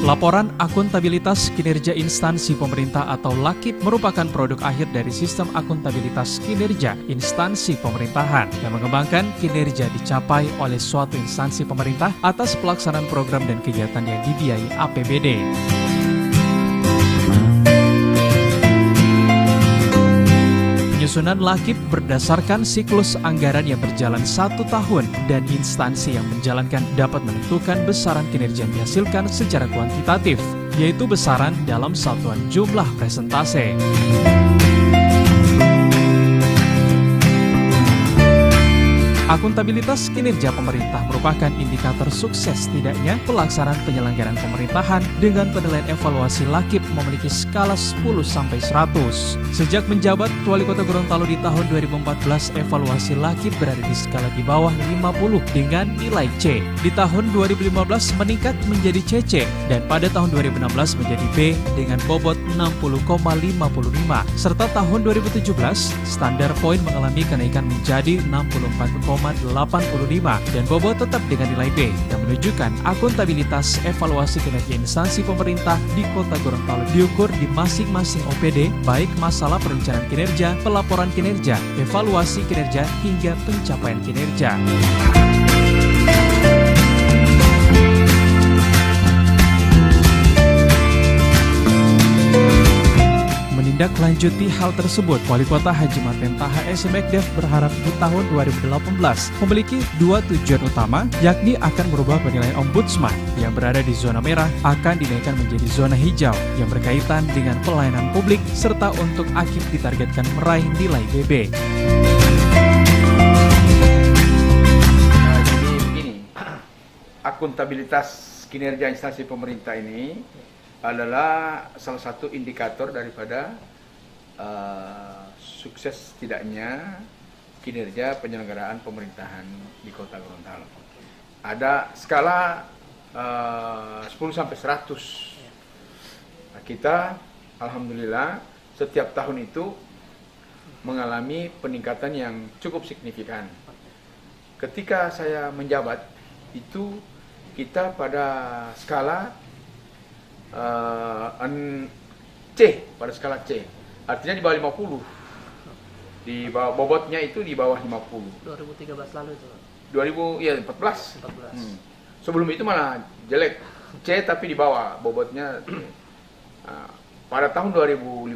Laporan akuntabilitas kinerja instansi pemerintah atau LAKIP merupakan produk akhir dari sistem akuntabilitas kinerja instansi pemerintahan yang mengembangkan kinerja dicapai oleh suatu instansi pemerintah atas pelaksanaan program dan kegiatan yang dibiayai APBD. Penyusunan LAKIP berdasarkan siklus anggaran yang berjalan 1 tahun dan instansi yang menjalankan dapat menentukan besaran kinerja yang dihasilkan secara kuantitatif, yaitu besaran dalam satuan jumlah presentase. Akuntabilitas kinerja pemerintah merupakan indikator sukses tidaknya pelaksanaan penyelenggaraan pemerintahan dengan penilaian evaluasi LAKIP memiliki skala 10-100. Sejak menjabat Wali Kota Gorontalo di tahun 2014, evaluasi LAKIP berada di skala di bawah 50 dengan nilai C. Di tahun 2015 meningkat menjadi CC dan pada tahun 2016 menjadi B dengan bobot 60,55. Serta tahun 2017 standar poin mengalami kenaikan menjadi 64,85 dan bobot tetap dengan nilai B yang menunjukkan akuntabilitas evaluasi kinerja instansi pemerintah di Kota Gorontalo diukur di masing-masing OPD, baik masalah perencanaan kinerja, pelaporan kinerja, evaluasi kinerja, hingga pencapaian kinerja. Menindaklanjuti hal tersebut, Wali Kota Haji Martin Taha SMekDev berharap di tahun 2018 memiliki 2 tujuan utama, yakni akan merubah penilaian ombudsman yang berada di zona merah akan dinaikkan menjadi zona hijau yang berkaitan dengan pelayanan publik, serta untuk AKIP ditargetkan meraih nilai BB. Jadi begini, akuntabilitas kinerja instansi pemerintah ini adalah salah satu indikator daripada sukses tidaknya kinerja penyelenggaraan pemerintahan di Kota Gorontalo. Ada skala 10-100. Nah, kita alhamdulillah setiap tahun itu mengalami peningkatan yang cukup signifikan. Ketika saya menjabat itu kita pada skala C, pada skala C, artinya di bawah 50, di bawah bobotnya itu di bawah 50. 2013 lalu itu 14. Sebelum itu malah jelek, C tapi di bawah bobotnya. Pada tahun 2015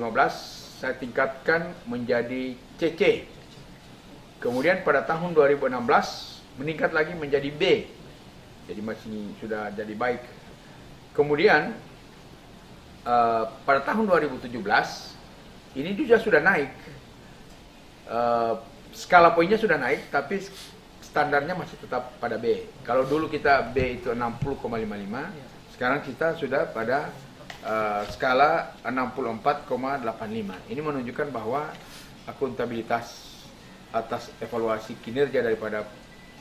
saya tingkatkan menjadi CC, kemudian pada tahun 2016 meningkat lagi menjadi B, jadi masih sudah jadi baik. Kemudian pada tahun 2017 ini juga sudah naik, skala poinnya sudah naik, tapi standarnya masih tetap pada B. Kalau dulu kita B itu 60,55, sekarang kita sudah pada skala 64,85. Ini menunjukkan bahwa akuntabilitas atas evaluasi kinerja daripada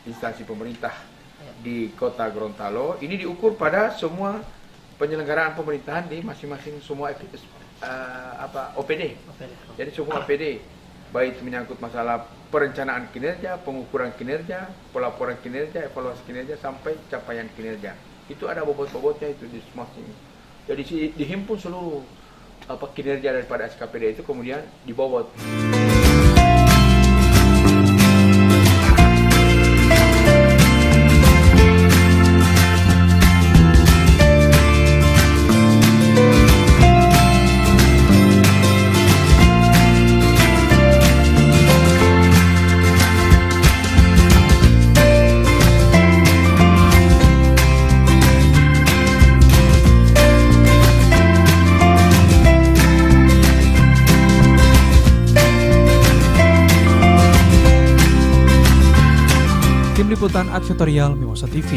instansi pemerintah di Kota Gorontalo ini diukur pada semua penyelenggaraan pemerintahan di masing-masing semua OPD. Jadi semua OPD, baik itu menyangkut masalah perencanaan kinerja, pengukuran kinerja, pelaporan kinerja, evaluasi kinerja, sampai capaian kinerja. Itu ada bobot-bobotnya itu di masing. Jadi dihimpun seluruh kinerja daripada SKPD itu kemudian dibobot. Tim Liputan Advertorial Mimosa TV.